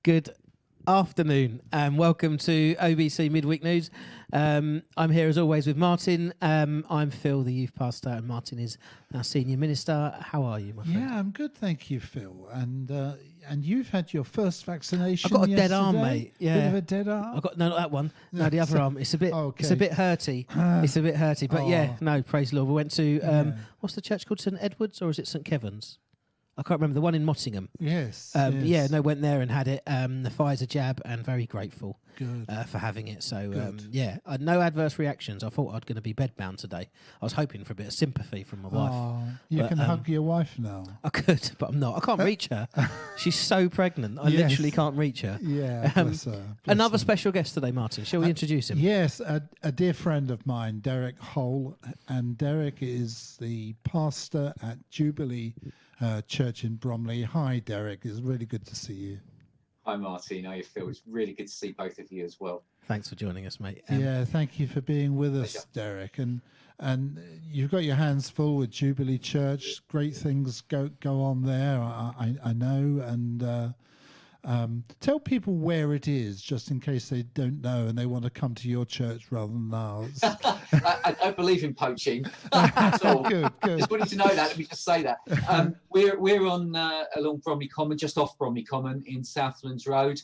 Good afternoon and welcome to OBC Midweek News. I'm here as always with Martin. I'm Phil, the youth pastor, and Martin is our senior minister. How are you, my friend? Yeah, I'm good, thank you, Phil. And you've had your first vaccination. I've got a yesterday. dead arm, mate. Yeah, Bit of a dead arm. I've got not that one. No, the other arm. It's a bit. Okay. It's a bit hurty. It's a bit hurty. But yeah, no, praise the Lord. We went to what's the church called? St Edward's, or is it St Kevin's? I can't remember, the one in Mottingham. Yes, yes. Yeah, no, went there and had it, the Pfizer jab, and very grateful for having it. So, no adverse reactions. I thought I'd going to be bedbound today. I was hoping for a bit of sympathy from my wife. You can hug your wife now. I could, but I'm not. I can't reach her. She's so pregnant. I literally can't reach her. Yeah, bless her. Another special guest today, Martin. Shall we introduce him? Yes, a dear friend of mine, Derek Holl. And Derek is the pastor at Jubilee Church in Bromley. Hi, Derek. It's really good to see you. Hi, Martin. How you feel? It's really good to see both of you as well. Thanks for joining us, mate. Thank you for being with us, Derek. And you've got your hands full with Jubilee Church. Great things go on there, I know. And tell people where it is, just in case they don't know and they want to come to your church rather than ours. I don't believe in poaching at all. Good. Just wanted to know that. Let me just say that. We're on along Bromley Common, just off Bromley Common in Southlands Road.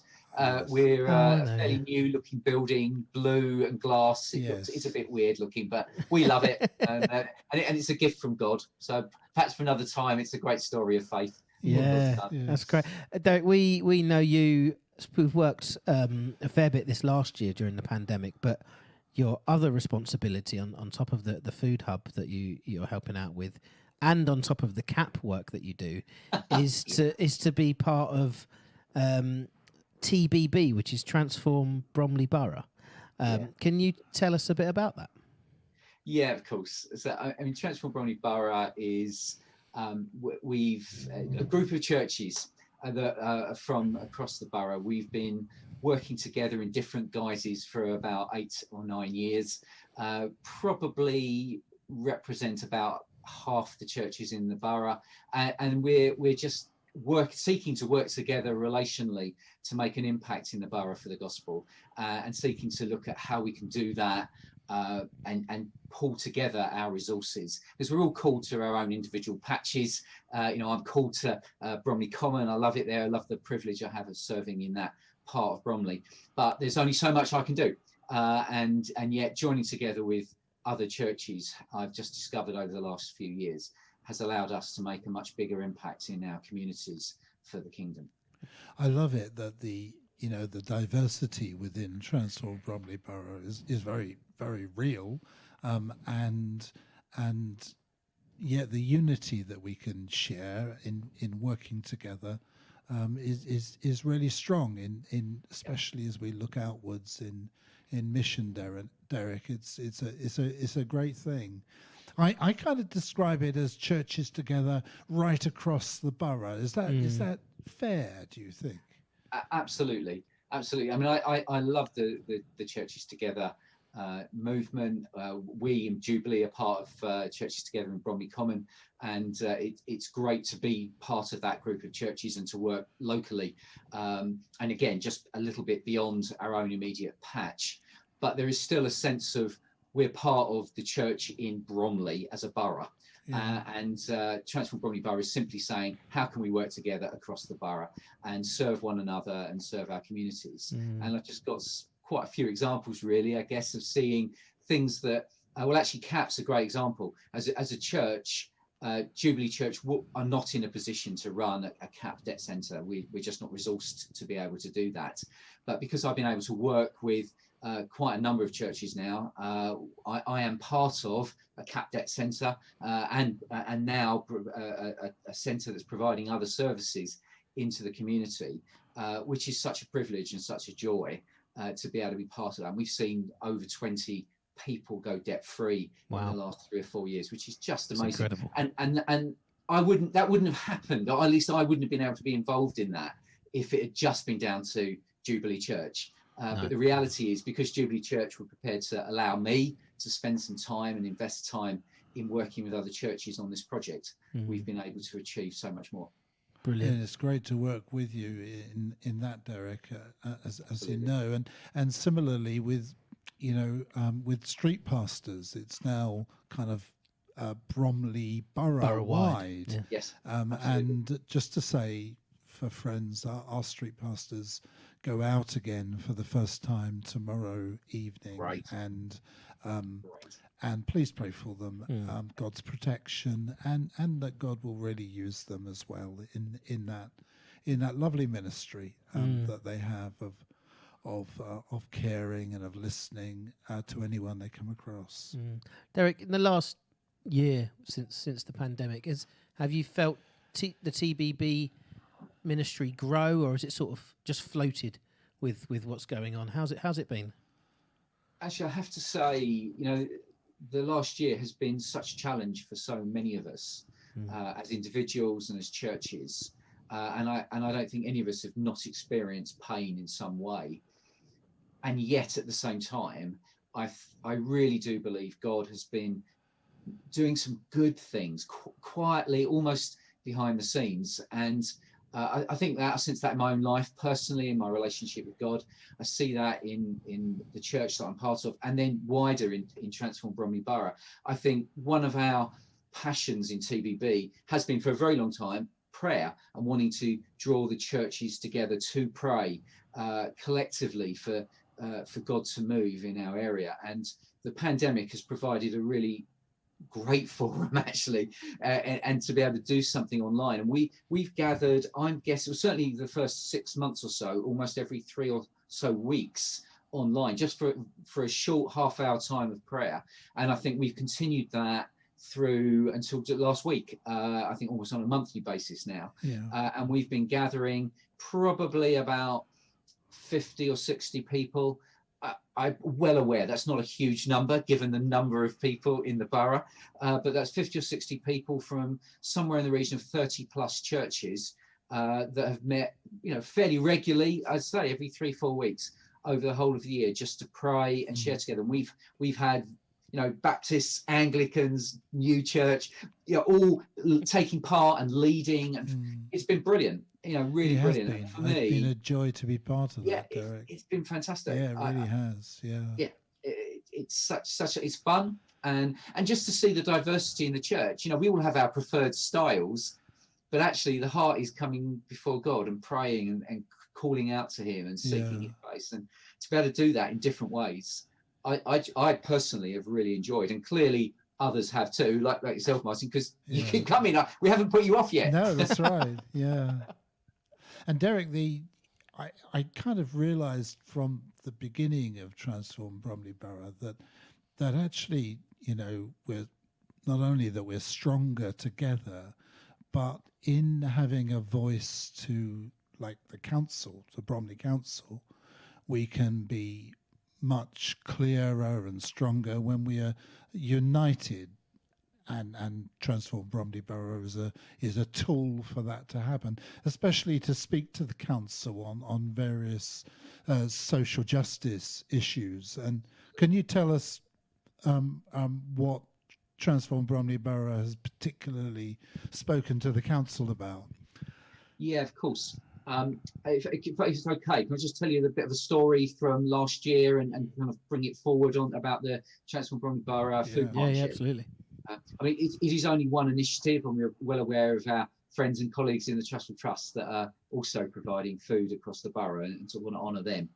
We're a fairly new looking building, blue and glass. It's a bit weird looking, but we love it. And it's a gift from God. So perhaps for another time, it's a great story of faith. That's great. Derek, we know you. We've worked a fair bit this last year during the pandemic, but your other responsibility on top of the food hub that you're helping out with, and on top of the CAP work that you do, is to be part of TBB, which is Transform Bromley Borough. Can you tell us a bit about that? Yeah, of course. So I mean, Transform Bromley Borough is we've a group of churches that are from across the borough. We've been working together in different guises for about 8 or 9 years. Probably represent about half the churches in the borough, and we're just seeking to work together relationally to make an impact in the borough for the gospel, and seeking to look at how we can do that. And pull together our resources, because we're all called to our own individual patches. I'm called to Bromley Common. I love it there. I love the privilege I have of serving in that part of Bromley. But there's only so much I can do, and yet joining together with other churches, I've just discovered over the last few years, has allowed us to make a much bigger impact in our communities for the kingdom. I love it that the diversity within Transform Bromley Borough is very, very real, and yet the unity that we can share in working together is really strong in especially as we look outwards in mission, Derek. It's a great thing. I kind of describe it as churches together right across the borough. Is that fair, do you think? Absolutely. I mean, I love the churches together movement. We in Jubilee are part of churches together in Bromley Common, and it's great to be part of that group of churches and to work locally. And again, just a little bit beyond our own immediate patch, but there is still a sense of we're part of the church in Bromley as a borough. And Transform Bromley Borough is simply saying, how can we work together across the borough and serve one another and serve our communities? And I've just got quite a few examples, really, I guess, of seeing things that, actually, CAP's a great example. As a church, Jubilee Church are not in a position to run a CAP debt centre. We're just not resourced to be able to do that. But because I've been able to work with quite a number of churches now, I am part of a CAP debt centre and now a centre that's providing other services into the community, which is such a privilege and such a joy to be able to be part of that. And we've seen over 20 people go debt free in the last 3 or 4 years, which is just amazing. Incredible. And that wouldn't have happened, or at least I wouldn't have been able to be involved in that if it had just been down to Jubilee Church. But the reality is, because Jubilee Church were prepared to allow me to spend some time and invest time in working with other churches on this project, we've been able to achieve so much more. Brilliant. And it's great to work with you in that, Derek, as you know, and similarly with with street pastors, it's now kind of Bromley borough wide. Yeah. Yes, and just to say for friends, our street pastors go out again for the first time tomorrow evening, Right. and Right. and please pray for them, God's protection, and that God will really use them as well in that lovely ministry that they have of caring and of listening to anyone they come across. Derek, in the last year since the pandemic, have you felt the TBB ministry grow, or is it sort of just floated with what's going on? How's it been? Actually, I have to say, the last year has been such a challenge for so many of us as individuals and as churches, and I don't think any of us have not experienced pain in some way. And yet, at the same time, I really do believe God has been doing some good things quietly, almost behind the scenes. And I think that since that in my own life, personally, in my relationship with God, I see that in the church that I'm part of, and then wider in Transform Bromley Borough. I think one of our passions in TBB has been for a very long time prayer, and wanting to draw the churches together to pray collectively for God to move in our area. And the pandemic has provided a really great forum, actually, and to be able to do something online. And we've gathered, I'm guessing, certainly the first 6 months or so, almost every 3 or so weeks online, just for a short half-hour time of prayer. And I think we've continued that through until last week, I think almost on a monthly basis now. And we've been gathering probably about 50 or 60 people. I'm well aware that's not a huge number given the number of people in the borough, but that's 50 or 60 people from somewhere in the region of 30 plus churches that have met, fairly regularly, I'd say every 3-4 weeks over the whole of the year, just to pray and share together. And we've had Baptists, Anglicans, New Church, all taking part and leading, and it's been brilliant. Really brilliant. For me, it's been a joy to be part of that, Derek. It's been fantastic. Yeah, it really has. Yeah. It's it's fun, and just to see the diversity in the church. We all have our preferred styles, but actually the heart is coming before God and praying and calling out to Him and seeking His face, and to be able to do that in different ways. I personally have really enjoyed, and clearly others have too, like yourself, Martin, because you keep coming. We haven't put you off yet. No, that's right. Yeah. And Derek, I kind of realised from the beginning of Transform Bromley Borough that actually, we're not only that we're stronger together, but in having a voice to, like, the council, the Bromley Council, we can be much clearer and stronger when we are united, and Transform Bromley Borough is a tool for that to happen, especially to speak to the council on various social justice issues. And can you tell us what Transform Bromley Borough has particularly spoken to the council about? Yeah, of course. If it's okay, can I just tell you a bit of a story from last year and kind of bring it forward on about the Transform Bromley Borough food partnership? Yeah, absolutely. It is only one initiative, and we're well aware of our friends and colleagues in the Trustful Trust that are also providing food across the borough, and so I want to honour them.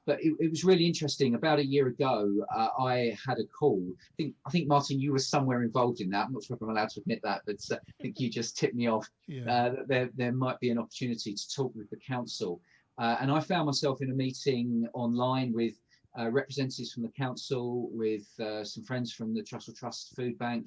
But it was really interesting. About a year ago, I had a call. I think Martin, you were somewhere involved in that. I'm not sure if I'm allowed to admit that, but I think you just tipped me off that there might be an opportunity to talk with the council. And I found myself in a meeting online with representatives from the council, with some friends from the Trustful Trust Food Bank,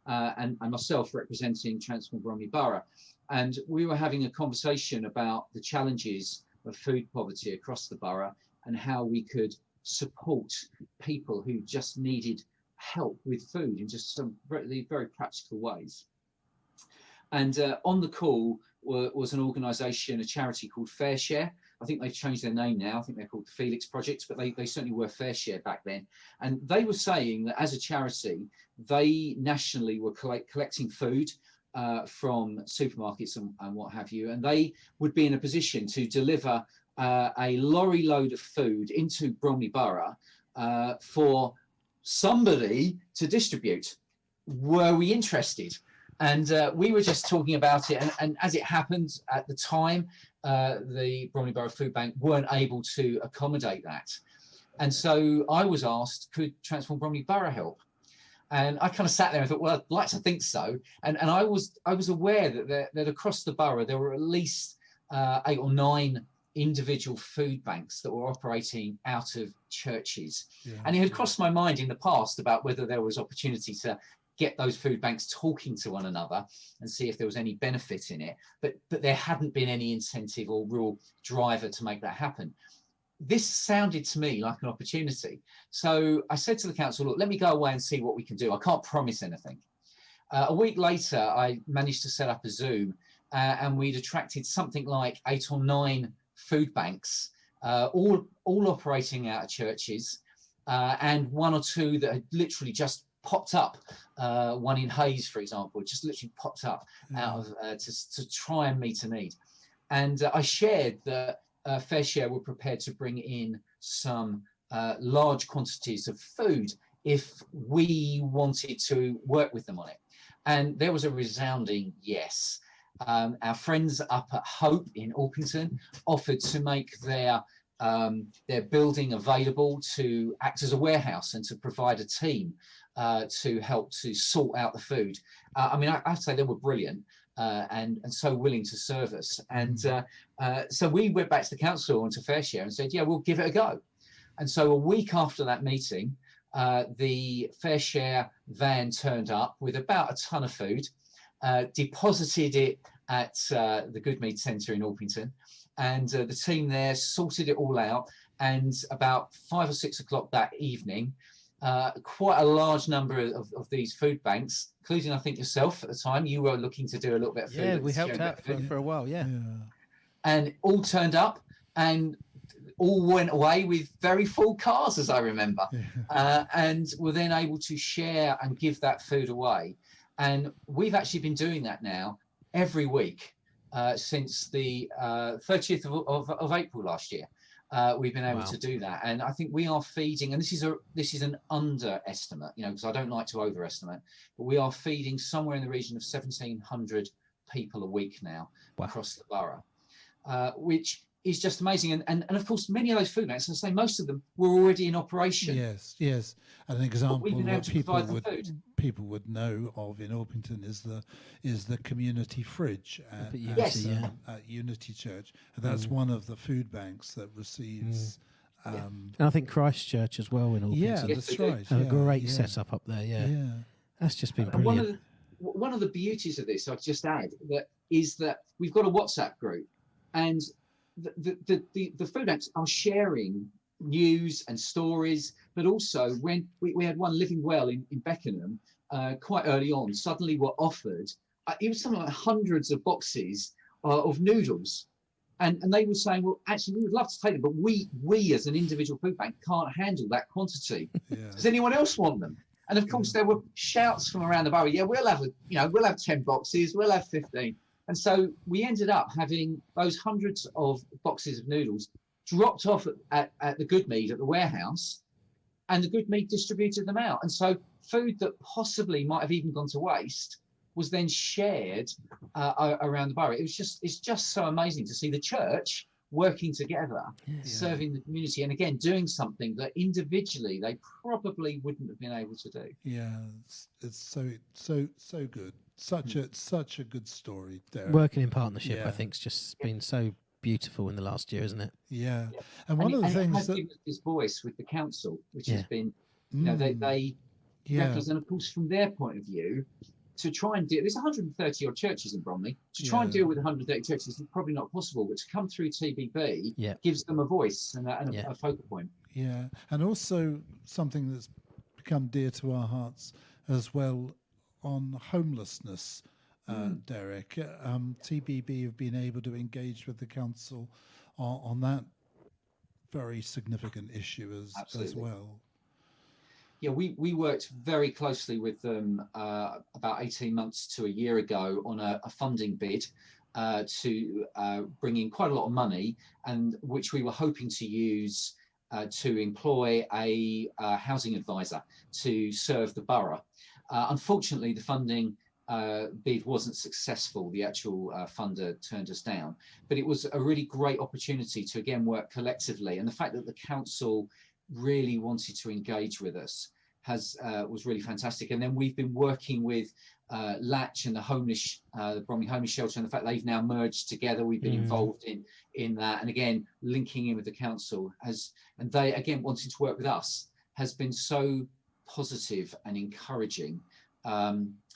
and myself representing Transform Bromley Borough. And we were having a conversation about the challenges of food poverty across the borough and how we could support people who just needed help with food in just some very, very practical ways. And on the call was an organisation, a charity called Fair Share. I think they've changed their name now. I think they're called the Felix Project, but they certainly were Fair Share back then. And they were saying that as a charity, they nationally were collecting food from supermarkets and what have you, and they would be in a position to deliver a lorry load of food into Bromley Borough for somebody to distribute. Were we interested? And we were just talking about it, and as it happened at the time, the Bromley Borough Food Bank weren't able to accommodate that. And so I was asked, could Transform Bromley Borough help? And I kind of sat there and thought, well, I'd like to think so. And I was aware that across the borough, there were at least 8 or 9 individual food banks that were operating out of churches. Yeah. And it had crossed my mind in the past about whether there was opportunity to get those food banks talking to one another and see if there was any benefit in it. But there hadn't been any incentive or real driver to make that happen. This sounded to me like an opportunity. So I said to the council, look, let me go away and see what we can do. I can't promise anything. A week later, I managed to set up a Zoom and we'd attracted something like 8 or 9 food banks, all operating out of churches, and 1 or 2 that had literally just popped up. One in Hayes, for example, just literally popped up out of to try and meet a need. And I shared that Fair Share were prepared to bring in some large quantities of food if we wanted to work with them on it. And there was a resounding yes. Our friends up at Hope in Orpington offered to make their building available to act as a warehouse and to provide a team to help to sort out the food. I mean, I have to say they were brilliant and so willing to serve us. And so we went back to the council and to Fair Share and said, yeah, we'll give it a go. And so a week after that meeting, the Fair Share van turned up with about a ton of food, deposited it at the Good Mead Centre in Orpington, and the team there sorted it all out. And about 5 or 6 o'clock that evening, quite a large number of these food banks, including I think yourself at the time, you were looking to do a little bit of food. Yeah, we helped out for a while, yeah. And all turned up and all went away with very full cars, as I remember, and were then able to share and give that food away. And we've actually been doing that now every week since the 30th of April last year. We've been able to do that, and I think we are feeding. And this is an underestimate, because I don't like to overestimate, but we are feeding somewhere in the region of 1,700 people a week now across the borough, which is just amazing. And of course, many of those food banks, as I say, most of them were already in operation. Yes. An example what people would know of in Orpington is the community fridge at Unity Church. And that's one of the food banks that receives. And I think Christchurch as well in Orpington. Yeah, that's right. A great setup up there. Yeah. That's just been brilliant. One of the beauties of this, I'll just add, is that we've got a WhatsApp group, and the food banks are sharing news and stories, but also when we had one Living Well in Beckenham quite early on, suddenly were offered, it was something like hundreds of boxes of noodles. And they were saying, well, actually, we would love to take them, but we as an individual food bank can't handle that quantity. Does anyone else want them? And of course, there were shouts from around the borough. Yeah, we'll have 10 boxes, we'll have 15. And so we ended up having those hundreds of boxes of noodles dropped off at the Good Mead at the warehouse, and the Good Mead distributed them out. And so food that possibly might have even gone to waste was then shared around the borough. It's just so amazing to see the church working together, serving the community, and again doing something that individually they probably wouldn't have been able to do. Yeah, it's so good. Such a good story, Derek. Working in partnership, I think, has just been so beautiful in the last year, isn't it? Yeah. And one of the things that his voice with the council, which has been, they represent, of course, from their point of view, to try and deal. There's 130 odd churches in Bromley. To try and deal with 130 churches is probably not possible, but to come through TBB gives them a voice and a focal point. Yeah, and also something that's become dear to our hearts as well on homelessness. Derek, TBB have been able to engage with the council on that very significant issue as well. Yeah, we worked very closely with them about 18 months to a year ago on a funding bid to bring in quite a lot of money, and which we were hoping to use to employ a housing advisor to serve the borough. Unfortunately, the funding bid wasn't successful. The actual funder turned us down, but it was a really great opportunity to again work collectively. And the fact that the council really wanted to engage with us was really fantastic. And then we've been working with Latch and the Bromley Homeless Shelter, and the fact they've now merged together. We've been involved in that, and again linking in with the council and they again wanting to work with us has been so positive and encouraging.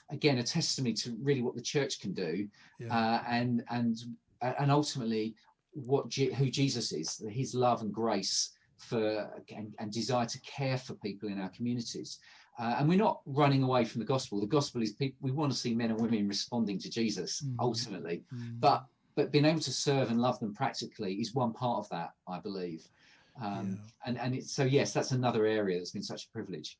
Again, a testimony to really what the church can do, and ultimately who Jesus is, his love and grace for and desire to care for people in our communities. And we're not running away from the gospel. The gospel is we want to see men and women responding to Jesus ultimately, but being able to serve and love them practically is one part of that, I believe. So yes, that's another area that's been such a privilege.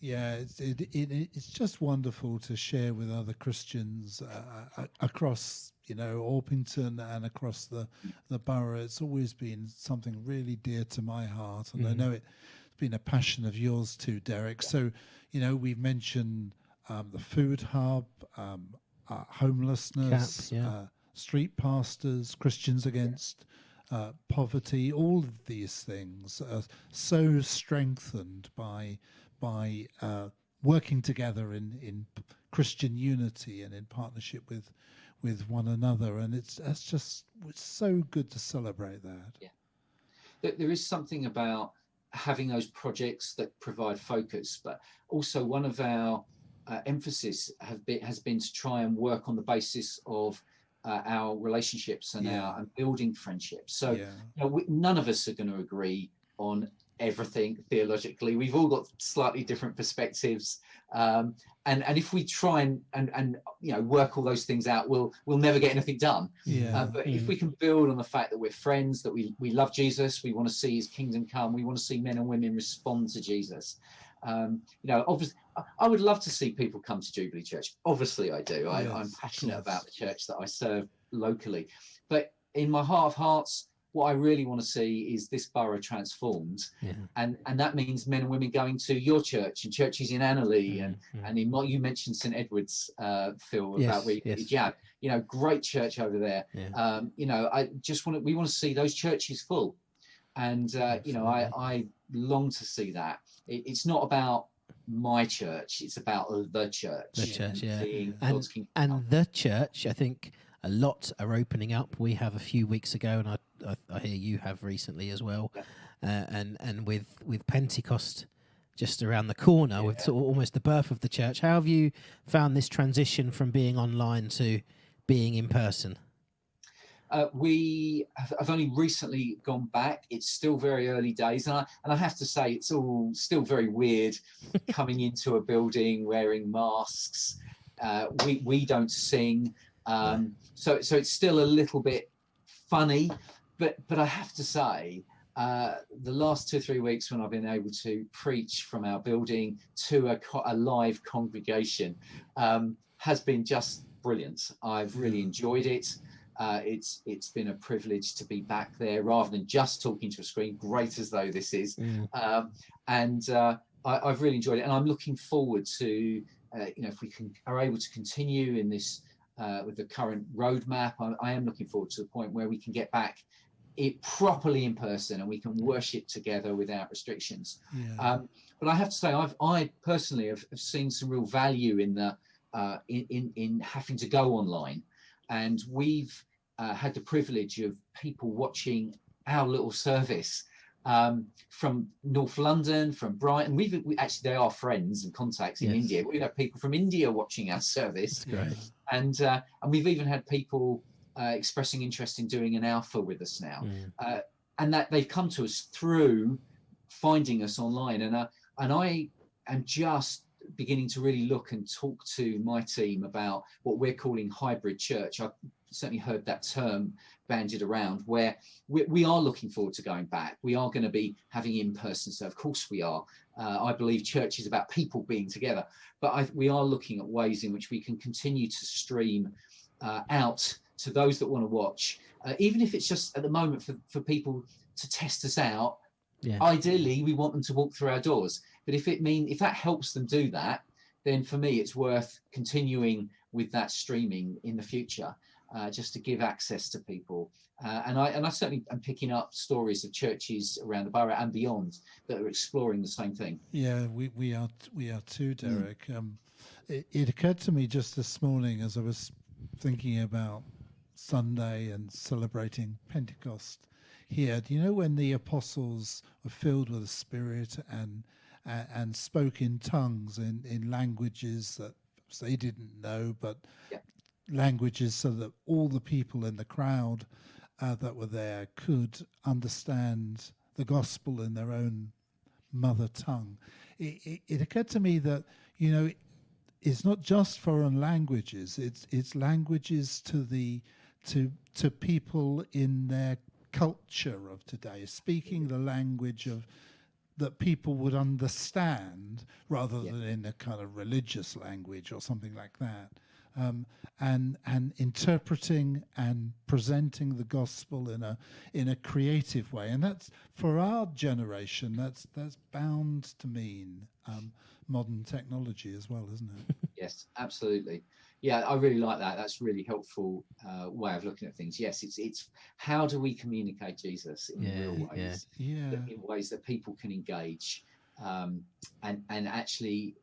Yeah, it's just wonderful to share with other Christians across, Orpington and across the borough. It's always been something really dear to my heart, and I know it's been a passion of yours too, Derek. So, we've mentioned the food hub, homelessness, street pastors, Christians Against Poverty. All of these things are so strengthened by working together in Christian unity and in partnership with one another, and it's so good to celebrate that. Yeah, there is something about having those projects that provide focus, but also one of our emphasis has been to try and work on the basis of our relationships and and building friendships. So none of us are going to agree on everything theologically. We've all got slightly different perspectives, and if we try and work all those things out, we'll never get anything done. But if we can build on the fact that we're friends, that we love Jesus, we want to see his kingdom come, we want to see men and women respond to Jesus. Obviously, I would love to see people come to Jubilee Church. Obviously I do. I'm passionate about the church that I serve locally, but in my heart of hearts, what I really want to see is this borough transformed, and that means men and women going to your church and churches in Annerley and in what you mentioned, St Edward's, Phil, about where you jab. Great church over there. We want to see those churches full, and I long to see that. It's not about my church; it's about the church. The church, And the church, I think. A lot are opening up. We have a few weeks ago, and I hear you have recently as well. And with Pentecost just around the corner, with sort of almost the birth of the church. How have you found this transition from being online to being in person? I've only recently gone back. It's still very early days, and I have to say it's all still very weird coming into a building wearing masks. We don't sing. So it's still a little bit funny, but I have to say, the last 2 or 3 weeks when I've been able to preach from our building to a live congregation has been just brilliant. I've really enjoyed it. It's been a privilege to be back there rather than just talking to a screen, great as though this is. I've really enjoyed it, and I'm looking forward to if we are able to continue in this with the current roadmap. I am looking forward to the point where we can get back it properly in person and we can worship together without restrictions. But I have to say, I personally have seen some real value in the in having to go online, and we've had the privilege of people watching our little service from North London, from Brighton. We actually, they are friends and contacts in India. We've had people from India watching our service. That's great. And we've even had people expressing interest in doing an alpha with us now, and that they've come to us through finding us online. And I am just beginning to really look and talk to my team about what we're calling hybrid church. certainly heard that term bandied around, where we are looking forward to going back. We are going to be having in-person, so of course we are. I believe church is about people being together, but we are looking at ways in which we can continue to stream out to those that want to watch, even if it's just at the moment for people to test us out. Yeah. Ideally, we want them to walk through our doors, but if that helps them do that, then for me it's worth continuing with that streaming in the future, just to give access to people. And I certainly am picking up stories of churches around the borough and beyond that are exploring the same thing. Yeah, we are too, Derek. It occurred to me just this morning as I was thinking about Sunday and celebrating Pentecost here. Do you know when the apostles were filled with the Spirit and spoke in tongues in languages that they didn't know, but languages so that all the people in the crowd that were there could understand the gospel in their own mother tongue? It occurred to me that, you know, it's not just foreign languages, it's languages to people in their culture of today, speaking the language of that people would understand rather than in a kind of religious language or something like that. And interpreting and presenting the gospel in a creative way, and that's for our generation. That's bound to mean modern technology as well, isn't it? Yes, absolutely. Yeah, I really like that. That's a really helpful way of looking at things. Yes, it's how do we communicate Jesus in real ways, in ways that people can engage, and actually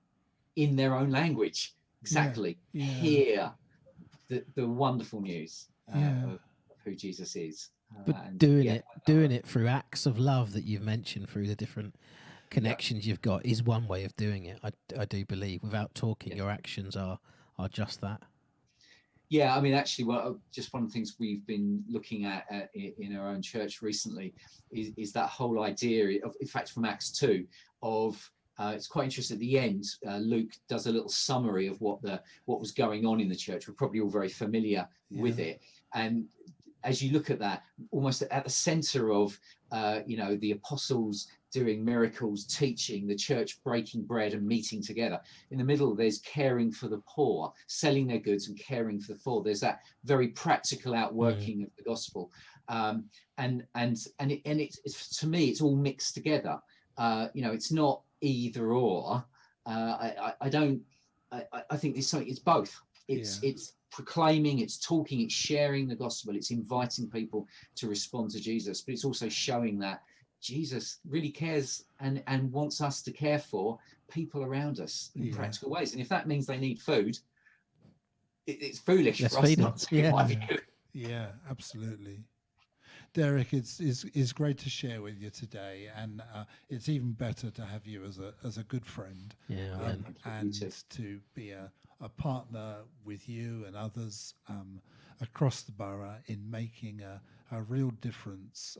in their own language. Exactly. Hear the wonderful news of who Jesus is. But doing it through acts of love that you've mentioned, through the different connections you've got, is one way of doing it. I do believe without talking, your actions are just that. Yeah, I mean, actually, just one of the things we've been looking at in our own church recently is that whole idea of, in fact, from Acts 2, of it's quite interesting. At the end, Luke does a little summary of what was going on in the church. We're probably all very familiar with it. And as you look at that, almost at the center of, the apostles doing miracles, teaching, the church breaking bread and meeting together. In the middle, there's caring for the poor, selling their goods and caring for the poor. There's that very practical outworking of the gospel. And it's, to me, it's all mixed together. It's not either or. I think there's something. It's both. It's proclaiming, it's talking, it's sharing the gospel, it's inviting people to respond to Jesus, but it's also showing that Jesus really cares and wants us to care for people around us in practical ways. And if that means they need food, it's foolish for us not to. Yeah, absolutely. Derek, it's great to share with you today, and it's even better to have you as a good friend, and to be a partner with you and others across the borough in making a real difference,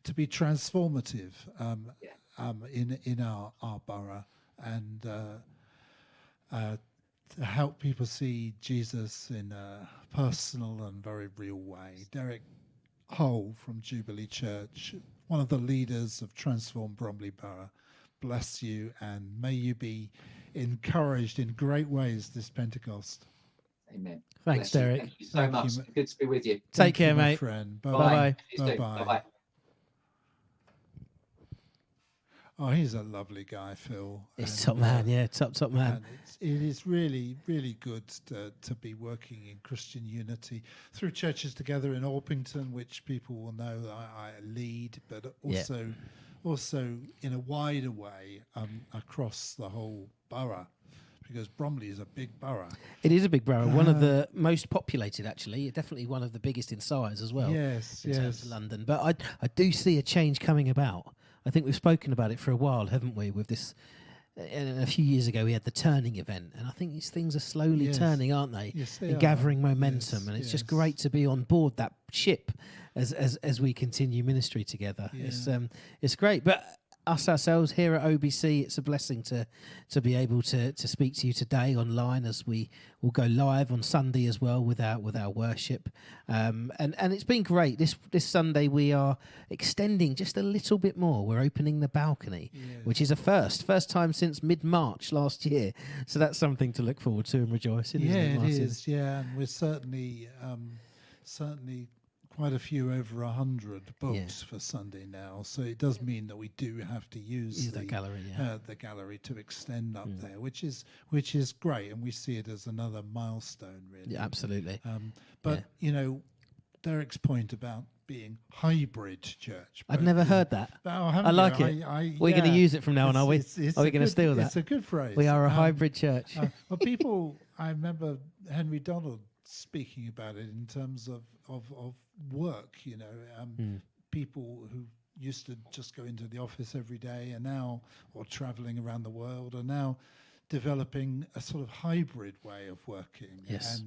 to be transformative in our borough, and to help people see Jesus in a personal and very real way. Derek Holl from Jubilee Church, one of the leaders of Transform Bromley Borough, bless you, and may you be encouraged in great ways this Pentecost. Amen. Thanks, Derek. Thank you so much. Good to be with you. Take care, my mate. Friend. Bye-bye. Bye-bye. Oh, he's a lovely guy, Phil. He's top man, top man. And it is really, really good to be working in Christian unity through Churches Together in Orpington, which people will know I lead, but also in a wider way across the whole borough, because Bromley is a big borough. It is a big borough, one of the most populated, actually. Definitely one of the biggest in size as well. Yes, in terms of London. But I do see a change coming about. I think we've spoken about it for a while, haven't we? With this, a few years ago, we had the turning event, and I think these things are slowly turning, aren't they? Yes, they and are. Gathering momentum, and it's just great to be on board that ship as we continue ministry together. Yeah. It's great. But us ourselves here at OBC, it's a blessing to be able to speak to you today online, as we will go live on Sunday as well with our worship. And it's been great. This Sunday we are extending just a little bit more. We're opening the balcony, which is a first time since mid-March last year. So that's something to look forward to and rejoice in. Yeah, isn't it, Martin? it is. Yeah, and we're certainly quite a few over 100 books for Sunday now. So it does mean that we do have to use the gallery, the gallery to extend up there, which is great, and we see it as another milestone, really. Yeah, absolutely. But you know, Derek's point about being hybrid church. I'd never heard that. I like it. We're going to use it from now on, are we? Are we going to steal that? It's a good phrase. We are a hybrid church. Well, people, I remember Henry Donald speaking about it in terms of work, you know, people who used to just go into the office every day and now, or traveling around the world, are now developing a sort of hybrid way of working. Yes.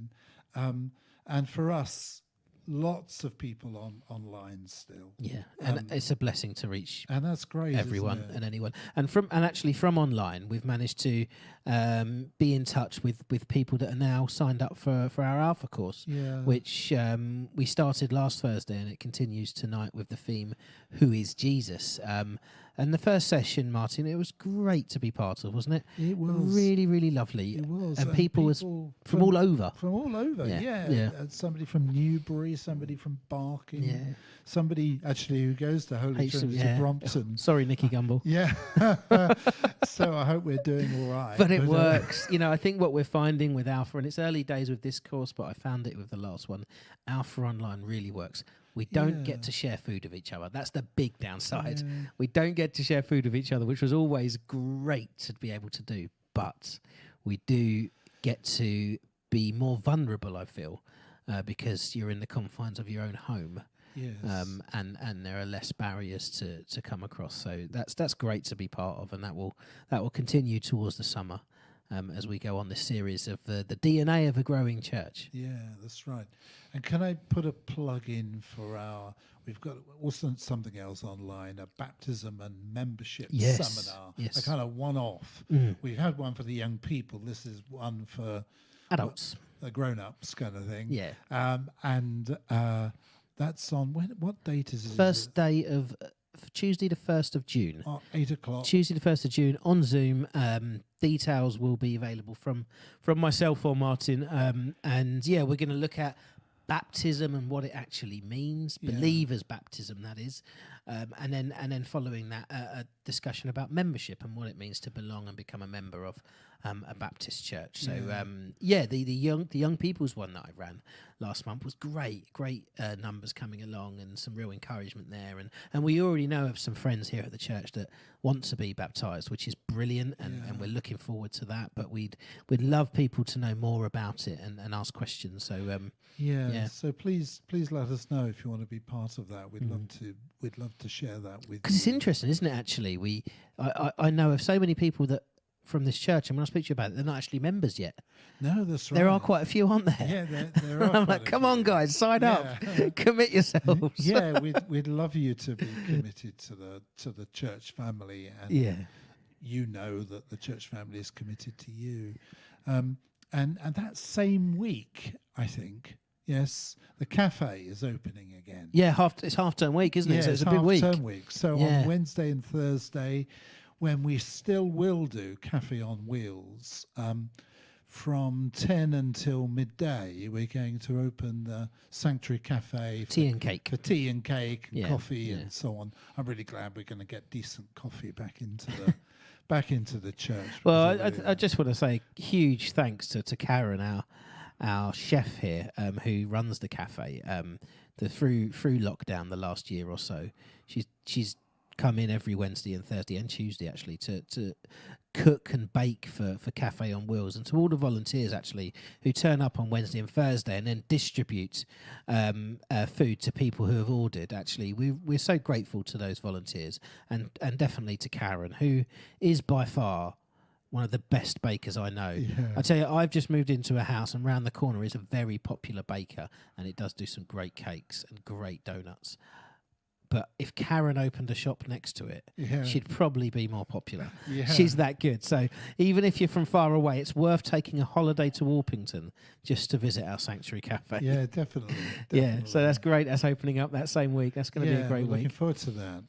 And for us, lots of people online still. Yeah, and it's a blessing to reach, and that's great. Everyone and anyone, and actually from online, we've managed to be in touch with people that are now signed up for our Alpha course, which we started last Thursday, and it continues tonight with the theme "Who is Jesus?" And the first session, Martin, it was great to be part of, wasn't it? It was really, really lovely. It was, and people was from all over. From all over, yeah. Somebody from Newbury, somebody from Barking, somebody actually who goes to Holy Trinity Brompton. Sorry, Nicky Gumbel. Yeah. So I hope we're doing all right. But it works. You know, I think what we're finding with Alpha, and it's early days with this course, but I found it with the last one, Alpha Online really works. We don't get to share food with each other. That's the big downside. We don't get to share food with each other, which was always great to be able to do. But we do get to be more vulnerable, I feel, because you're in the confines of your own home. Yes. And there are less barriers to come across. So that's great to be part of, and that will continue towards the summer. As we go on this series of the DNA of a growing church. Yeah, that's right. And can I put a plug in for we've got also something else online, a baptism and membership seminar, a kind of one-off. We've had one for the young people. This is one for adults, the grown-ups kind of thing. Yeah. And that's on, what date is it? First day of Tuesday the 1st of June. 8 o'clock. Tuesday the 1st of June on Zoom. Details will be available from myself or Martin. And we're going to look at baptism and what it actually means, believers' baptism, that is. And then following that, a discussion about membership and what it means to belong and become a member of a Baptist church. So the young people's one that I ran last month was great numbers coming along and some real encouragement there, and we already know of some friends here at the church that want to be baptized, which is brilliant, and we're looking forward to that. But we'd love people to know more about it and ask questions. So so please let us know if you want to be part of that. We'd love to share that with you. Because it's interesting, isn't it? Actually, I know of so many people that from this church, and when I speak to you about it, they're not actually members yet. No, that's right. There are quite a few, aren't there? Yeah, there are. I'm like, come on, guys, sign up, commit yourselves. Yeah, we'd love you to be committed to the church family, and you know that the church family is committed to you. And that same week, I think. Yes, the cafe is opening again. Yeah, it's half-term week, isn't it? So it's a big week. Half-term week. So on Wednesday and Thursday, when we still will do Cafe on Wheels, from 10 until midday, we're going to open the Sanctuary Cafe for tea and cake and coffee and so on. I'm really glad we're going to get decent coffee back into the church. Well, I just want to say huge thanks to Karen, our chef here, who runs the cafe. Through lockdown the last year or so, she's come in every Wednesday and Thursday and Tuesday actually to cook and bake for Cafe on Wheels, and to all the volunteers actually who turn up on Wednesday and Thursday and then distribute food to people who have ordered. Actually, we're so grateful to those volunteers, and definitely to Karen, who is by far one of the best bakers I know. I tell you, I've just moved into a house, and round the corner is a very popular baker, and it does do some great cakes and great donuts. But if Karen opened a shop next to it, Yeah. she'd probably be more popular. Yeah. She's that good. So even if you're from far away, it's worth taking a holiday to Orpington just to visit our Sanctuary Cafe. Yeah, definitely. Yeah, so that's great. That's opening up that same week. That's going to be a great we're looking week. forward to that.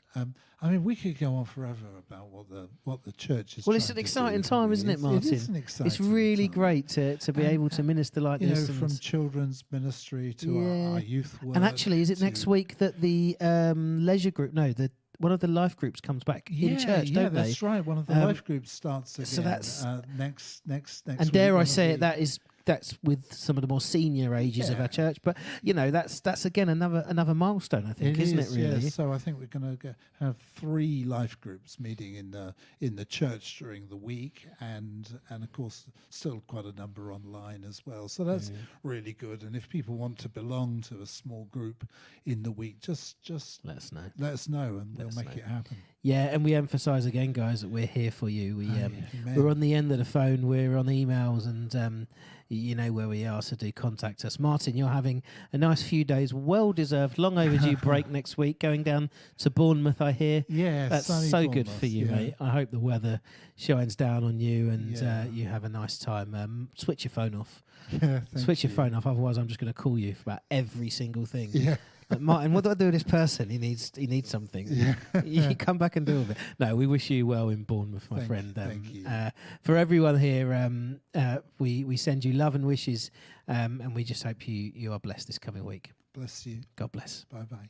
I mean, we could go on forever about what the church is. Well, it's trying an to exciting do. time, isn't it, Martin? It is an exciting It's really time. great to be able to minister like You know, this. from children's ministry to our youth work. And actually, is it next to- week that the leisure group? No, one of the life groups comes back in church, don't they? That's right. One of the life groups starts again. So that's next and week, dare I one of say the- it, that's with some of the more senior ages of Yeah. our church. But that's again another milestone, I think, isn't it? Really. Yes. So I think we're going to have 3 life groups meeting in the church during the week, and of course still quite a number online as well. So that's really good. And if people want to belong to a small group in the week, just Let us know. let us know, and we'll make it happen. Yeah, and we emphasise again, guys, that we're here for you. Amen. We're on the end of the phone. We're on emails, and you know where we are, so do contact us. Martin, you're having a nice few days, well-deserved, long overdue break next week, going down to Bournemouth, I hear. Yeah, That's sunny so good Bournemouth, for you, yeah. mate. I hope the weather shines down on you and Yeah. you have a nice time. Switch your phone off. Yeah, Switch your phone off, otherwise I'm just going to call you for about every single thing. Yeah. Like, Martin, what do I do with this person? He needs something. Yeah. You come back and deal with it. No, we wish you well in Bournemouth, my Thank friend. you, thank you. For everyone here, we send you love and wishes, and we just hope you are blessed this coming week. Bless you. God bless. Bye bye.